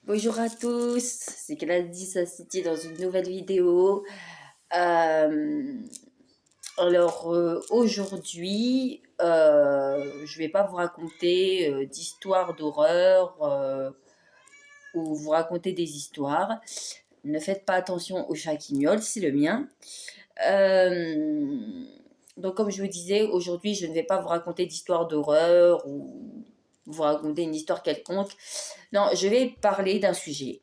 Bonjour à tous, c'est Gladys City dans une nouvelle vidéo. Euh, Aujourd'hui, je vais pas vous raconter d'histoires d'horreur ou vous raconter des histoires. Ne faites pas attention au chat qui miaule, c'est le mien. Euh, donc comme je vous disais, aujourd'hui je ne vais pas vous raconter d'histoires d'horreur ou vous raconter une histoire quelconque. Non, je vais parler d'un sujet.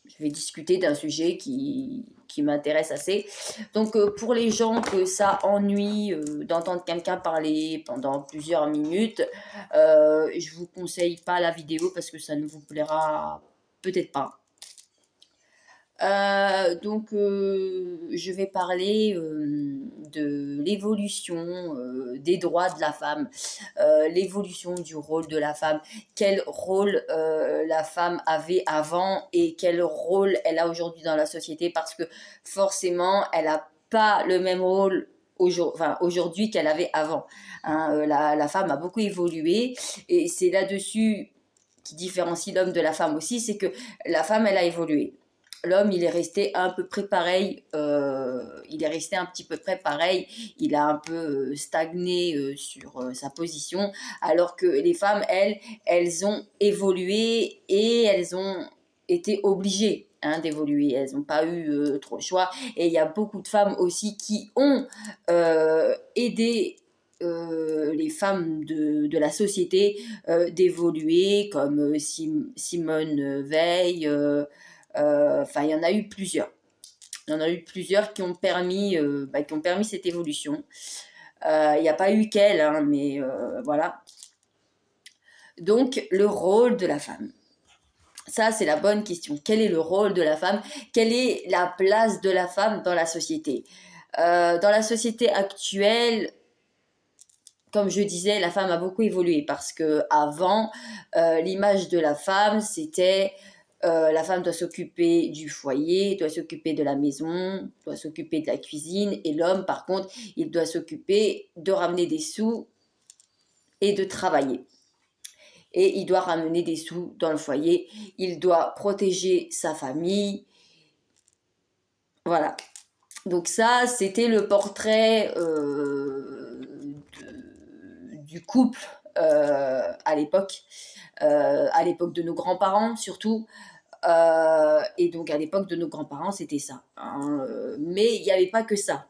Je vais discuter d'un sujet qui m'intéresse assez. Donc, pour les gens que ça ennuie d'entendre quelqu'un parler pendant plusieurs minutes, je vous conseille pas la vidéo parce que ça ne vous plaira peut-être pas. Je vais parler de l'évolution des droits de la femme, l'évolution du rôle de la femme, quel rôle la femme avait avant et quel rôle elle a aujourd'hui dans la société, parce que forcément, elle n'a pas le même rôle aujourd'hui qu'elle avait avant. Hein. La femme a beaucoup évolué et c'est là-dessus qui différencie l'homme de la femme aussi, c'est que la femme, elle a évolué. L'homme, il est resté un peu près pareil, il est resté un petit peu près pareil, il a un peu stagné sur sa position, alors que les femmes, elles ont évolué et elles ont été obligées d'évoluer, elles n'ont pas eu trop le choix, et il y a beaucoup de femmes aussi qui ont aidé les femmes de la société d'évoluer, comme Simone Veil, enfin, il y en a eu plusieurs. Il y en a eu plusieurs qui ont permis cette évolution. Il n'y a pas eu qu'elle, hein, mais voilà. Donc, le rôle de la femme. Ça, c'est la bonne question. Quel est le rôle de la femme? Quelle est la place de la femme dans la société? Dans la société actuelle, comme je disais, la femme a beaucoup évolué parce que avant, l'image de la femme, c'était la femme doit s'occuper du foyer, doit s'occuper de la maison, doit s'occuper de la cuisine, et l'homme, par contre, il doit s'occuper de ramener des sous et de travailler. Et il doit ramener des sous dans le foyer, il doit protéger sa famille, voilà. Donc ça, c'était le portrait du couple à l'époque de nos grands-parents surtout. Et donc à l'époque de nos grands-parents, c'était ça. Hein. Mais il n'y avait pas que ça.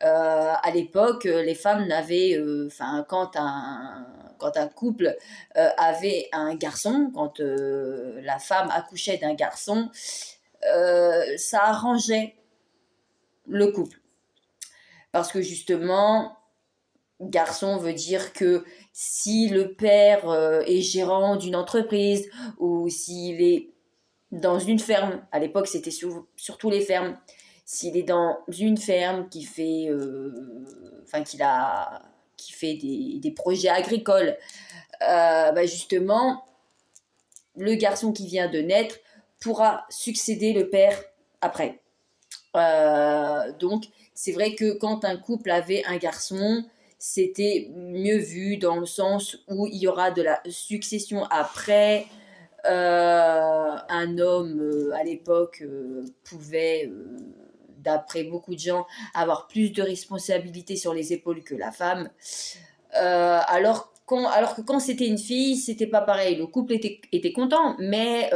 À l'époque, les femmes n'avaient, enfin, quand un couple avait un garçon, quand la femme accouchait d'un garçon, ça arrangeait le couple. Parce que justement, garçon veut dire que si le père est gérant d'une entreprise ou s'il est dans une ferme, à l'époque c'était surtout les fermes, s'il est dans une ferme qui fait, enfin qui fait des projets agricoles, justement, le garçon qui vient de naître pourra succéder le père après. Donc, c'est vrai que quand un couple avait un garçon, c'était mieux vu dans le sens où il y aura de la succession après. Un homme, à l'époque, pouvait, d'après beaucoup de gens, avoir plus de responsabilités sur les épaules que la femme. Alors que quand c'était une fille, c'était pas pareil. Le couple était content, mais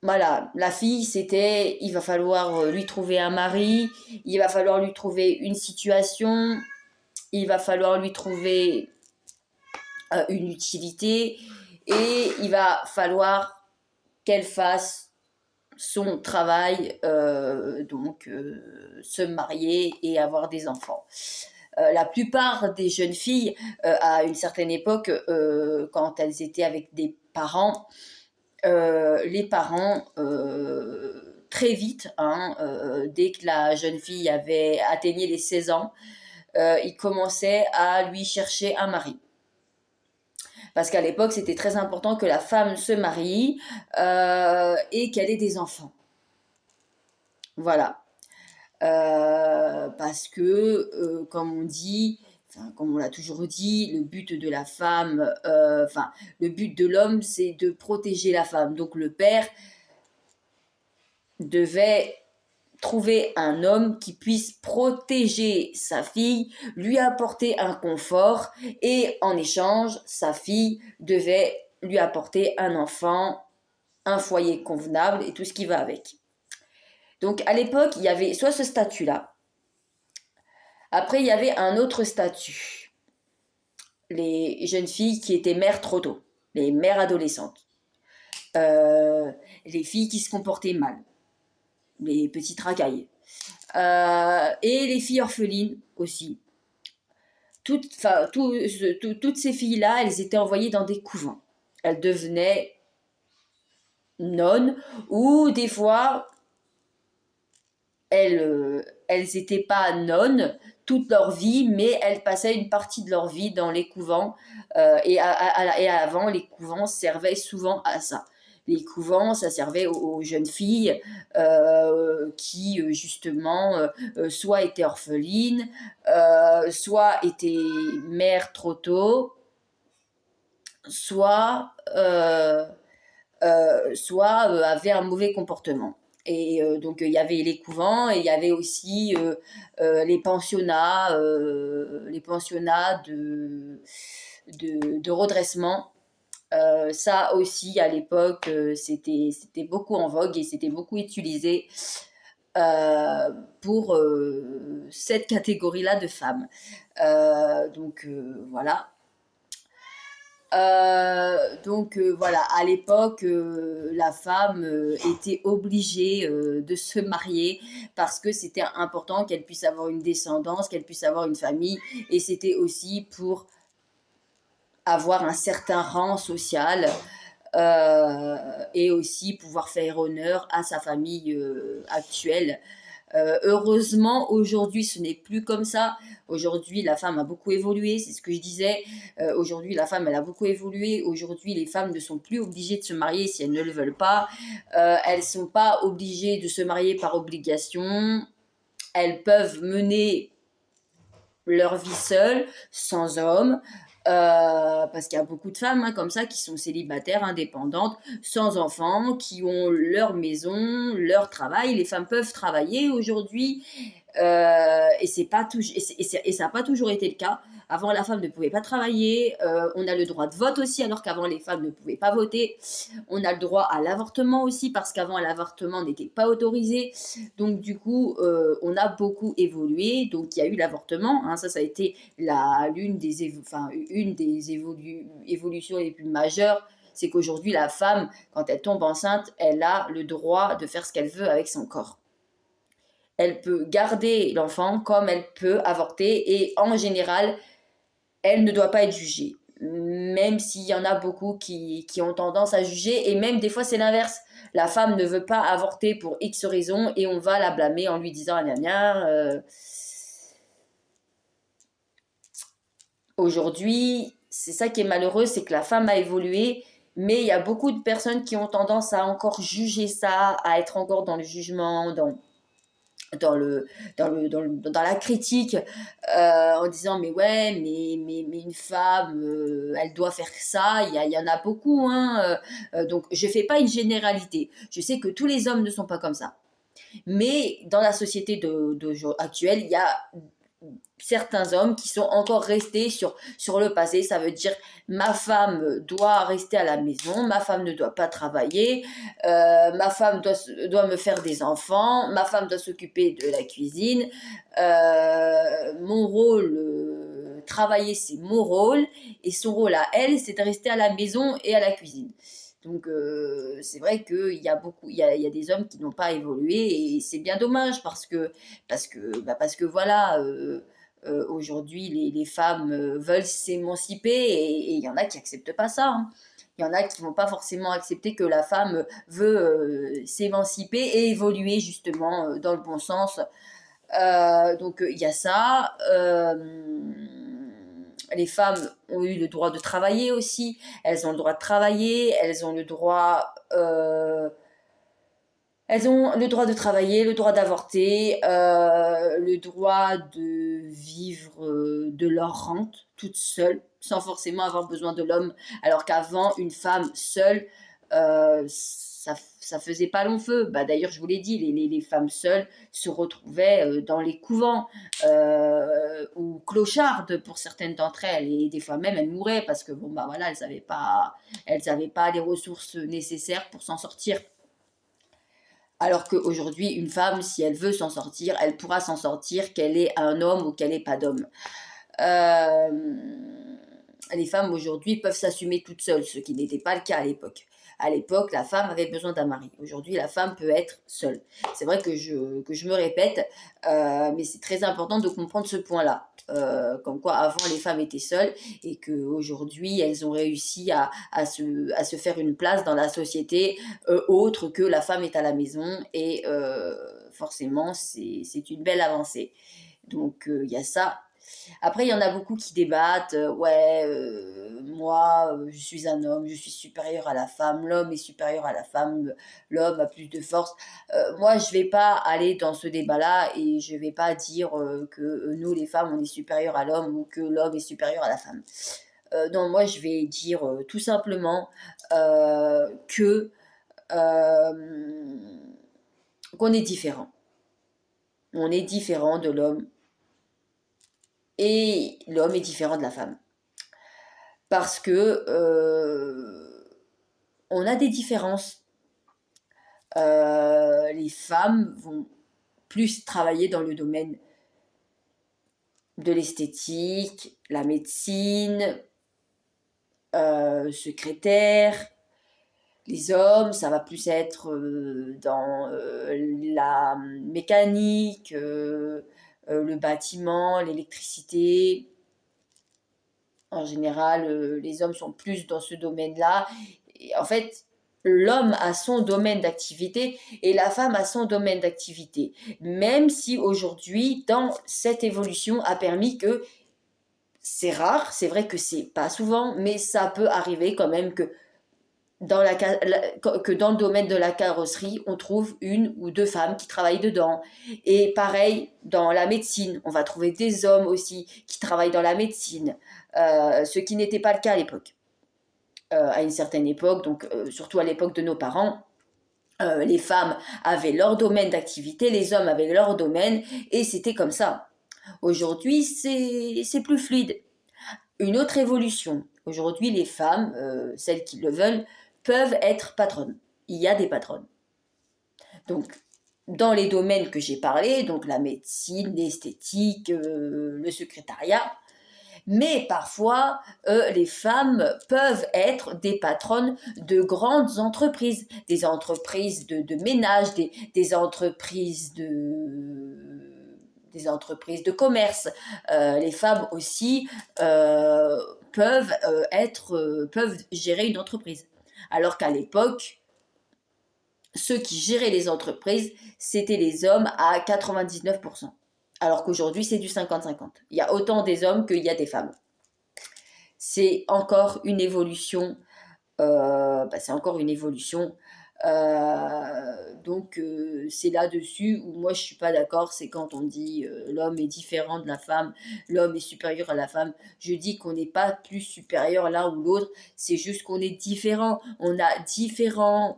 voilà, la fille, c'était, il va falloir lui trouver un mari, il va falloir lui trouver une situation, il va falloir lui trouver une utilité, et il va falloir qu'elle fasse son travail, se marier et avoir des enfants. La plupart des jeunes filles, à une certaine époque, quand elles étaient avec des parents, les parents, très vite, hein, dès que la jeune fille avait atteigné les 16 ans, ils commençaient à lui chercher un mari. Parce qu'à l'époque, c'était très important que la femme se marie et qu'elle ait des enfants. Voilà. Parce que, comme on dit, enfin, comme on l'a toujours dit, le but de la femme, enfin, le but de l'homme, c'est de protéger la femme. Donc le père devait trouver un homme qui puisse protéger sa fille, lui apporter un confort, et en échange, sa fille devait lui apporter un enfant, un foyer convenable et tout ce qui va avec. Donc à l'époque, il y avait soit ce statut-là. Après, il y avait un autre statut. Les jeunes filles qui étaient mères trop tôt, les mères adolescentes. Les filles qui se comportaient mal, les petites racailles. Et les filles orphelines aussi. Toutes ces filles-là, elles étaient envoyées dans des couvents. Elles devenaient nonnes, ou des fois, elles n'étaient pas nonnes toute leur vie, mais elles passaient une partie de leur vie dans les couvents. Et avant, les couvents servaient souvent à ça. Les couvents, ça servait aux jeunes filles qui, justement, soit étaient orphelines, soit étaient mères trop tôt, soit, avaient un mauvais comportement. Et donc il y avait les couvents, et il y avait aussi les pensionnats de redressement. Ça aussi, à l'époque, c'était beaucoup en vogue et c'était beaucoup utilisé euh, pour cette catégorie-là de femmes. Donc voilà. Voilà, à l'époque, la femme était obligée de se marier parce que c'était important qu'elle puisse avoir une descendance, qu'elle puisse avoir une famille, et c'était aussi pour avoir un certain rang social, et aussi pouvoir faire honneur à sa famille actuelle. Heureusement, aujourd'hui, ce n'est plus comme ça. Aujourd'hui, la femme a beaucoup évolué, c'est ce que je disais. Aujourd'hui, la femme, elle a beaucoup évolué. Aujourd'hui, les femmes ne sont plus obligées de se marier si elles ne le veulent pas. Elles ne sont pas obligées de se marier par obligation. Elles peuvent mener leur vie seule, sans homme. Parce qu'il y a beaucoup de femmes comme ça qui sont célibataires, indépendantes, sans enfants, qui ont leur maison, leur travail. Les femmes peuvent travailler aujourd'hui, et c'est pas toujours, et ça n'a pas toujours été le cas. Avant, la femme ne pouvait pas travailler. On a le droit de vote aussi, alors qu'avant, les femmes ne pouvaient pas voter. On a le droit à l'avortement aussi, parce qu'avant, l'avortement n'était pas autorisé. Donc, du coup, on a beaucoup évolué. Donc, il y a eu l'avortement. Hein, ça a été une des évolutions les plus majeures. C'est qu'aujourd'hui, la femme, quand elle tombe enceinte, elle a le droit de faire ce qu'elle veut avec son corps. Elle peut garder l'enfant comme elle peut avorter, et en général, elle ne doit pas être jugée. Même s'il y en a beaucoup qui ont tendance à juger, et même des fois c'est l'inverse. La femme ne veut pas avorter pour X raisons et on va la blâmer en lui disant ah, gna, gna, aujourd'hui, c'est ça qui est malheureux, c'est que la femme a évolué, mais il y a beaucoup de personnes qui ont tendance à encore juger ça, à être encore dans le jugement, dans la critique, en disant mais ouais, mais une femme, elle doit faire ça. Il y en a beaucoup, hein. Donc je fais pas une généralité. Je sais que tous les hommes ne sont pas comme ça, mais dans la société actuelle, il y a certains hommes qui sont encore restés sur le passé. Ça veut dire ma femme doit rester à la maison, ma femme ne doit pas travailler, ma femme doit me faire des enfants, ma femme doit s'occuper de la cuisine, mon rôle, travailler c'est mon rôle, et son rôle à elle c'est de rester à la maison et à la cuisine. Donc c'est vrai qu'il y a il y a des hommes qui n'ont pas évolué, et c'est bien dommage parce que voilà, aujourd'hui les femmes veulent s'émanciper, et il y en a qui acceptent pas ça, hein. Il y en a qui vont pas forcément accepter que la femme veut s'émanciper et évoluer justement dans le bon sens. Donc il y a ça. Les femmes ont eu le droit de travailler aussi. Elles ont le droit de travailler, Elles ont le droit de travailler, le droit d'avorter, le droit de vivre de leur rente toutes seules, sans forcément avoir besoin de l'homme. Alors qu'avant, une femme seule, ça faisait pas long feu. Bah, d'ailleurs, je vous l'ai dit, les femmes seules se retrouvaient dans les couvents ou clochardes pour certaines d'entre elles. Et des fois même, elles mouraient parce que bon, bah voilà, elles avaient pas les ressources nécessaires pour s'en sortir. Alors qu'aujourd'hui, une femme, si elle veut s'en sortir, elle pourra s'en sortir, qu'elle ait un homme ou qu'elle ait pas d'homme. Euh, les femmes aujourd'hui peuvent s'assumer toutes seules, ce qui n'était pas le cas à l'époque. À l'époque, la femme avait besoin d'un mari. Aujourd'hui, la femme peut être seule. C'est vrai que je me répète, mais c'est très important de comprendre ce point-là. Comme quoi, avant, les femmes étaient seules et qu'aujourd'hui, elles ont réussi à se faire une place dans la société autre que la femme est à la maison. Et forcément, c'est une belle avancée. Donc, il y a ça. Après, il y en a beaucoup qui débattent. Ouais, moi, je suis un homme, je suis supérieur à la femme. L'homme est supérieur à la femme. L'homme a plus de force. Moi, je vais pas aller dans ce débat-là et je vais pas dire que nous, les femmes, on est supérieur à l'homme ou que l'homme est supérieur à la femme. Non, moi, je vais dire tout simplement que qu'on est différent. On est différent de l'homme et l'homme est différent de la femme. Parce que on a des différences. Les femmes vont plus travailler dans le domaine de l'esthétique, la médecine, secrétaire. Les hommes, ça va plus être dans la mécanique, le bâtiment, l'électricité. En général, les hommes sont plus dans ce domaine-là. Et en fait, l'homme a son domaine d'activité et la femme a son domaine d'activité. Même si aujourd'hui, dans cette évolution, a permis que c'est rare, c'est vrai que c'est pas souvent, mais ça peut arriver quand même que que dans le domaine de la carrosserie, on trouve une ou deux femmes qui travaillent dedans. Et pareil, dans la médecine, on va trouver des hommes aussi qui travaillent dans la médecine, ce qui n'était pas le cas à l'époque. À une certaine époque, donc surtout à l'époque de nos parents, les femmes avaient leur domaine d'activité, les hommes avaient leur domaine, et c'était comme ça. Aujourd'hui, c'est plus fluide. Une autre évolution. Aujourd'hui, les femmes, celles qui le veulent, peuvent être patronnes. Il y a des patronnes. Donc, dans les domaines que j'ai parlé, donc la médecine, l'esthétique, le secrétariat, mais parfois, les femmes peuvent être des patronnes de grandes entreprises, des entreprises de ménage, des entreprises de commerce. Les femmes aussi peuvent gérer une entreprise. Alors qu'à l'époque, ceux qui géraient les entreprises, c'était les hommes à 99%. Alors qu'aujourd'hui, c'est du 50-50. Il y a autant des hommes qu'il y a des femmes. C'est encore une évolution. C'est encore une évolution. Donc, c'est là-dessus où moi, je ne suis pas d'accord. C'est quand on dit l'homme est différent de la femme, l'homme est supérieur à la femme. Je dis qu'on n'est pas plus supérieur l'un ou l'autre. C'est juste qu'on est différent. On a différents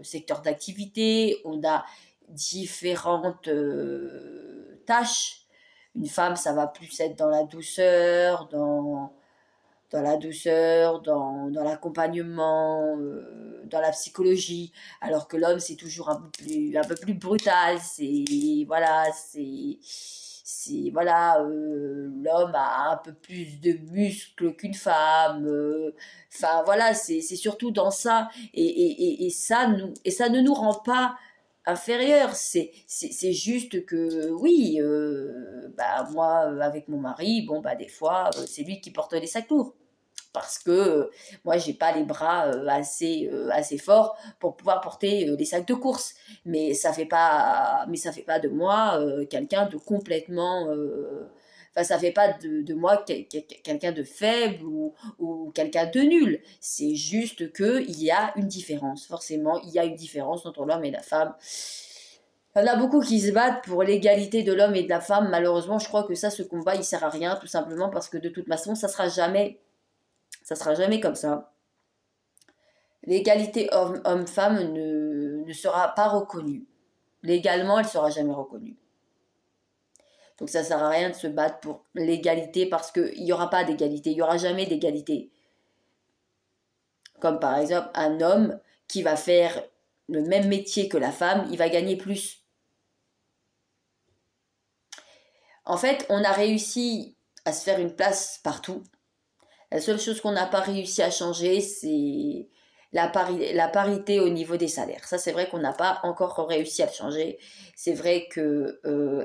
secteurs d'activité. On a différentes tâches. Une femme, ça va plus être dans la douceur, dans l'accompagnement, dans la psychologie, alors que l'homme, c'est toujours un peu plus brutal. Voilà, l'homme a un peu plus de muscles qu'une femme. Enfin, voilà, c'est surtout dans ça. Et ça ne nous rend pas inférieur, c'est juste que oui, moi avec mon mari, bon bah des fois c'est lui qui porte les sacs lourds parce que moi j'ai pas les bras assez forts pour pouvoir porter les sacs de course, mais ça fait pas de moi quelqu'un de complètement Enfin, ça fait pas de moi quelqu'un de faible ou quelqu'un de nul. C'est juste qu'il y a une différence. Forcément, il y a une différence entre l'homme et la femme. Il y en a beaucoup qui se battent pour l'égalité de l'homme et de la femme. Malheureusement, je crois que ça, ce combat, il sert à rien, tout simplement parce que de toute façon, ça sera jamais comme ça. L'égalité homme-femme ne sera pas reconnue. Légalement, elle ne sera jamais reconnue. Donc ça ne sert à rien de se battre pour l'égalité parce qu'il n'y aura pas d'égalité, il n'y aura jamais d'égalité. Comme par exemple un homme qui va faire le même métier que la femme, il va gagner plus. En fait, on a réussi à se faire une place partout. La seule chose qu'on n'a pas réussi à changer, c'est la parité au niveau des salaires. Ça, c'est vrai qu'on n'a pas encore réussi à le changer. C'est vrai que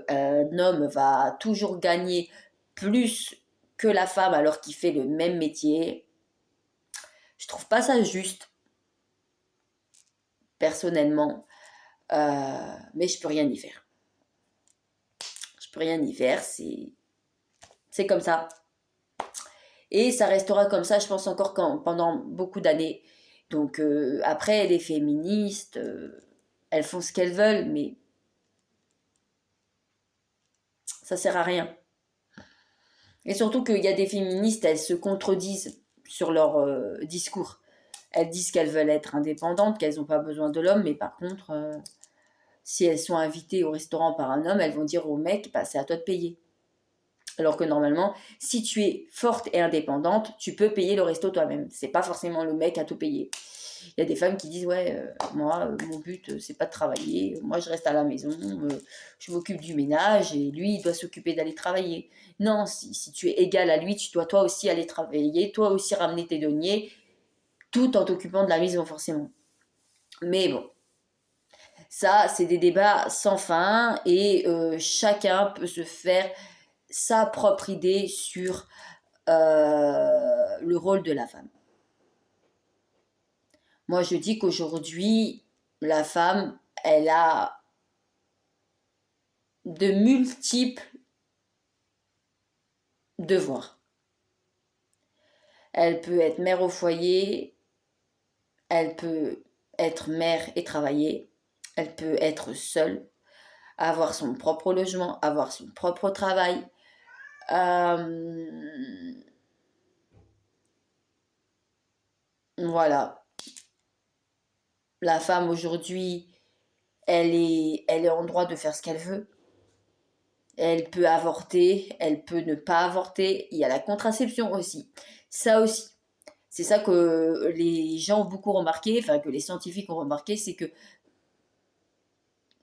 un homme va toujours gagner plus que la femme alors qu'il fait le même métier. Je trouve pas ça juste, personnellement. Mais je peux rien y faire. Je peux rien y faire, c'est comme ça. Et ça restera comme ça, je pense, encore pendant beaucoup d'années. Donc après, les féministes, elles font ce qu'elles veulent, mais ça sert à rien. Et surtout qu'il y a des féministes, elles se contredisent sur leur discours. Elles disent qu'elles veulent être indépendantes, qu'elles n'ont pas besoin de l'homme, mais par contre, si elles sont invitées au restaurant par un homme, elles vont dire au mec, bah, c'est à toi de payer. Alors que normalement, si tu es forte et indépendante, tu peux payer le resto toi-même. C'est pas forcément le mec à tout payer. Il y a des femmes qui disent ouais, moi, mon but, c'est pas de travailler. Moi, je reste à la maison, je m'occupe du ménage et lui, il doit s'occuper d'aller travailler. Non, si tu es égal à lui, tu dois toi aussi aller travailler, toi aussi ramener tes deniers, tout en t'occupant de la maison, forcément. Mais bon, ça, c'est des débats sans fin et chacun peut se faire sa propre idée sur le rôle de la femme. Moi, je dis qu'aujourd'hui, la femme, elle a de multiples devoirs. Elle peut être mère au foyer, elle peut être mère et travailler, elle peut être seule, avoir son propre logement, avoir son propre travail. Voilà. La femme aujourd'hui, elle est en droit de faire ce qu'elle veut. Elle peut avorter, elle peut ne pas avorter. Il y a la contraception aussi. Ça aussi. C'est ça que les gens ont beaucoup remarqué, enfin que les scientifiques ont remarqué, c'est que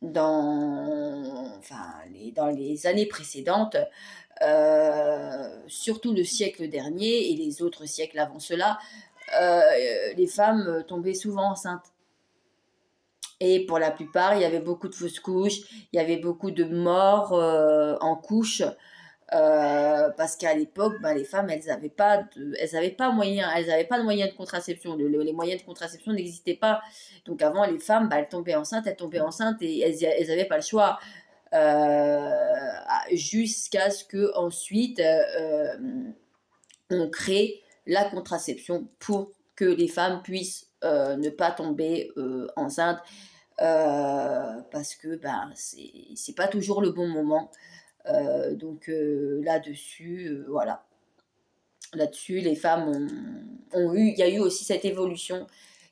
dans les années précédentes, surtout le siècle dernier et les autres siècles avant cela, les femmes tombaient souvent enceintes. Et pour la plupart, il y avait beaucoup de fausses couches, il y avait beaucoup de morts en couches, parce qu'à l'époque, bah, les femmes, elles avaient pas de moyens de contraception. Les moyens de contraception n'existaient pas. Donc avant, les femmes, bah, elles tombaient enceintes et elles n'avaient pas le choix. Jusqu'à ce que ensuite on crée la contraception pour que les femmes puissent ne pas tomber enceintes parce que ben, c'est pas toujours le bon moment. Donc là-dessus, voilà. Là-dessus, les femmes ont eu, il y a eu aussi cette évolution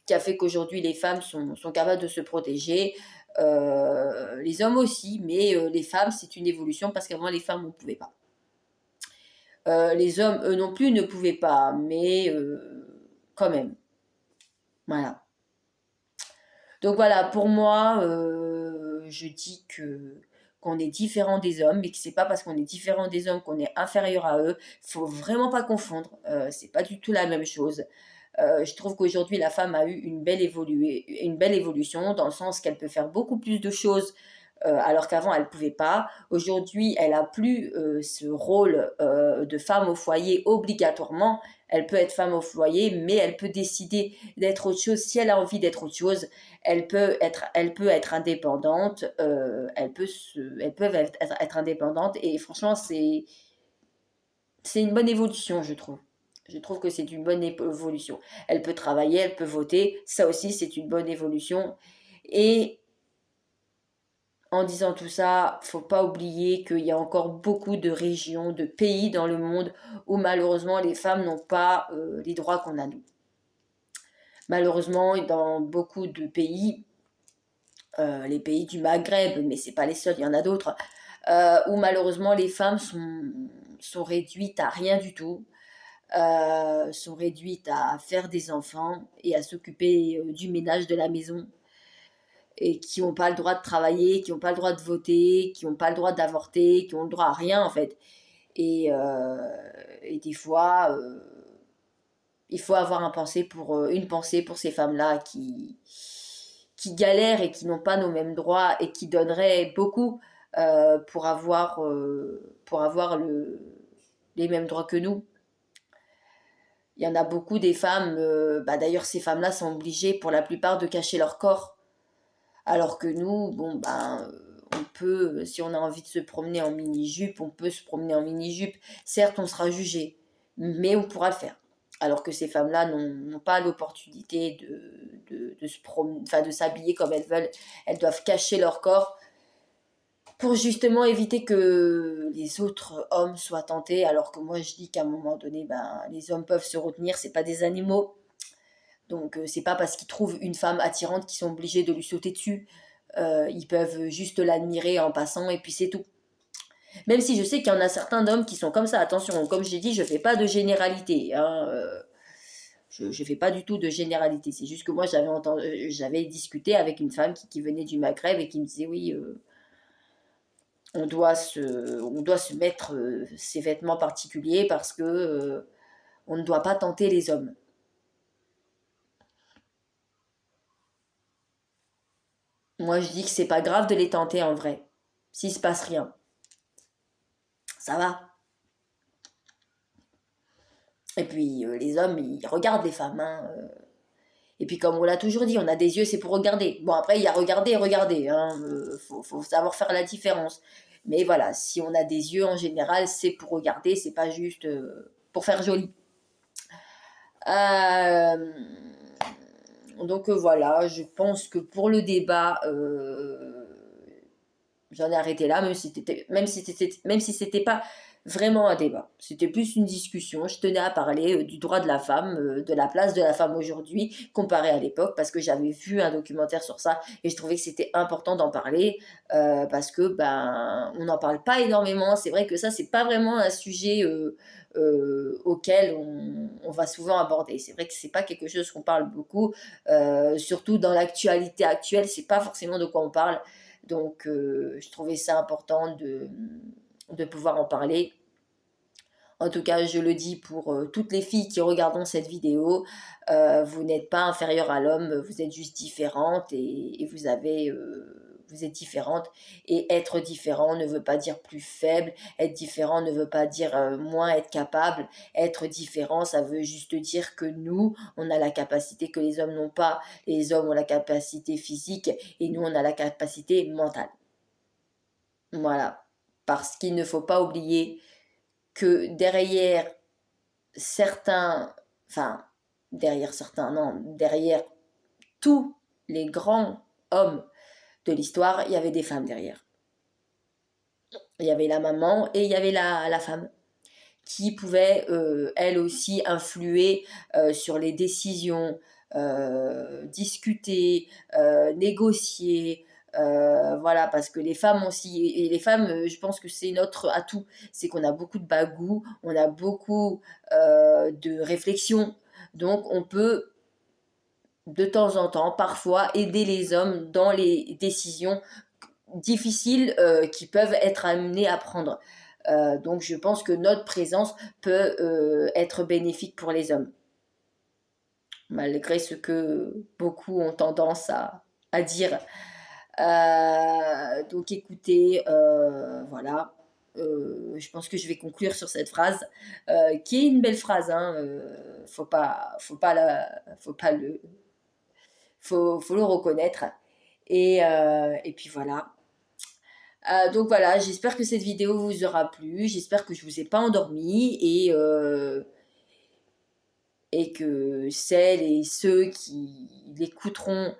qui a fait qu'aujourd'hui les femmes sont capables de se protéger. Les hommes aussi, mais les femmes, c'est une évolution parce qu'avant les femmes, on ne pouvait pas. Les hommes, eux non plus, ne pouvaient pas, mais quand même. Voilà. Donc voilà, pour moi, je dis qu'on est différent des hommes, mais que c'est pas parce qu'on est différent des hommes qu'on est inférieur à eux. Faut vraiment pas confondre. C'est pas du tout la même chose. Je trouve qu'aujourd'hui la femme a eu une belle évolution dans le sens qu'elle peut faire beaucoup plus de choses alors qu'avant elle ne pouvait pas. Aujourd'hui, elle a plus ce rôle de femme au foyer obligatoirement. Elle peut être femme au foyer, mais elle peut décider d'être autre chose si elle a envie d'être autre chose. Elle peut être indépendante. Elles peuvent être indépendantes et franchement c'est une bonne évolution, je trouve. Je trouve que c'est une bonne évolution. Elle peut travailler, elle peut voter. Ça aussi, c'est une bonne évolution. Et en disant tout ça, faut pas oublier qu'il y a encore beaucoup de régions, de pays dans le monde où malheureusement les femmes n'ont pas les droits qu'on a nous. Malheureusement, dans beaucoup de pays, les pays du Maghreb, mais c'est pas les seuls, il y en a d'autres, où malheureusement les femmes sont réduites à rien du tout, sont réduites à faire des enfants et à s'occuper du ménage de la maison, et qui n'ont pas le droit de travailler, qui n'ont pas le droit de voter, qui n'ont pas le droit d'avorter, qui ont le droit à rien en fait. Et des fois, il faut avoir une pensée pour ces femmes-là qui galèrent et qui n'ont pas nos mêmes droits et qui donneraient beaucoup pour avoir les mêmes droits que nous. Il y en a beaucoup des femmes, d'ailleurs ces femmes-là sont obligées pour la plupart de cacher leur corps. Alors que nous, bon, on peut, si on a envie de se promener en mini-jupe, on peut se promener en mini-jupe. Certes, on sera jugé, mais on pourra le faire. Alors que ces femmes-là n'ont pas l'opportunité de se promener, enfin, de s'habiller comme elles veulent. Elles doivent cacher leur corps pour justement éviter que les autres hommes soient tentés. Alors que moi, je dis qu'à un moment donné, les hommes peuvent se retenir, c'est pas des animaux. Donc, c'est pas parce qu'ils trouvent une femme attirante qu'ils sont obligés de lui sauter dessus. Ils peuvent juste l'admirer en passant et puis c'est tout. Même si je sais qu'il y en a certains d'hommes qui sont comme ça. Attention, comme je l'ai dit, je fais pas de généralité. Hein, je fais pas du tout de généralité. C'est juste que moi, j'avais discuté avec une femme qui venait du Maghreb et qui me disait oui, on doit se mettre ces vêtements particuliers parce que on ne doit pas tenter les hommes. Moi, je dis que c'est pas grave de les tenter en vrai. S'il se passe rien, ça va. Et puis les hommes, ils regardent les femmes. Hein. Et puis comme on l'a toujours dit, on a des yeux, c'est pour regarder. Bon, après, il y a regarder et regarder. Hein. Faut savoir faire la différence. Mais voilà, si on a des yeux en général, c'est pour regarder, c'est pas juste pour faire joli. Euh, donc voilà, je pense que pour le débat, j'en ai arrêté là, même si c'était pas vraiment un débat. C'était plus une discussion. Je tenais à parler du droit de la femme, de la place de la femme aujourd'hui, comparée à l'époque, parce que j'avais vu un documentaire sur ça et je trouvais que c'était important d'en parler parce que on n'en parle pas énormément. C'est vrai que ça, c'est pas vraiment un sujet auquel on va souvent aborder. C'est vrai que c'est pas quelque chose qu'on parle beaucoup, surtout dans l'actualité actuelle. C'est pas forcément de quoi on parle. Donc, je trouvais ça important de pouvoir en parler. En tout cas, je le dis pour toutes les filles qui regardent cette vidéo, vous n'êtes pas inférieure à l'homme, vous êtes juste différente et vous êtes différente. Et être différent ne veut pas dire plus faible, être différent ne veut pas dire moins être capable. Être différent, ça veut juste dire que nous, on a la capacité que les hommes n'ont pas. Les hommes ont la capacité physique et nous, on a la capacité mentale. Voilà. Parce qu'il ne faut pas oublier que certains, enfin, derrière certains, non, derrière tous les grands hommes de l'histoire, il y avait des femmes derrière. Il y avait la maman et il y avait la femme qui pouvait, elle aussi, influer sur les décisions, discuter, négocier. Voilà, parce que les femmes aussi, et les femmes, je pense que c'est notre atout, c'est qu'on a beaucoup de bagou, on a beaucoup de réflexion, donc on peut de temps en temps, parfois, aider les hommes dans les décisions difficiles qui peuvent être amenés à prendre. Donc je pense que notre présence peut être bénéfique pour les hommes, malgré ce que beaucoup ont tendance à dire. Donc écoutez, voilà. Je pense que je vais conclure sur cette phrase, qui est une belle phrase. Hein, faut le reconnaître. Et puis voilà. Donc voilà, j'espère que cette vidéo vous aura plu. J'espère que je vous ai pas endormi et que celles et ceux qui l'écouteront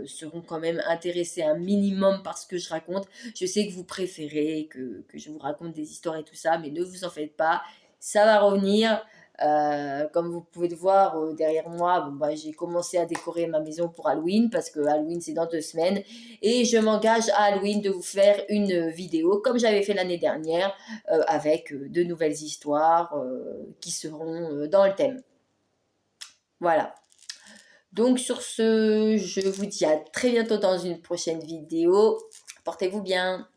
seront quand même intéressés un minimum par ce que je raconte. Je sais que vous préférez que je vous raconte des histoires et tout ça, mais ne vous en faites pas, ça va revenir. Comme vous pouvez le voir derrière moi, bon, bah, j'ai commencé à décorer ma maison pour Halloween parce que Halloween c'est dans 2 semaines et je m'engage à Halloween de vous faire une vidéo comme j'avais fait l'année dernière avec de nouvelles histoires qui seront dans le thème. Voilà. Donc sur ce, je vous dis à très bientôt dans une prochaine vidéo. Portez-vous bien.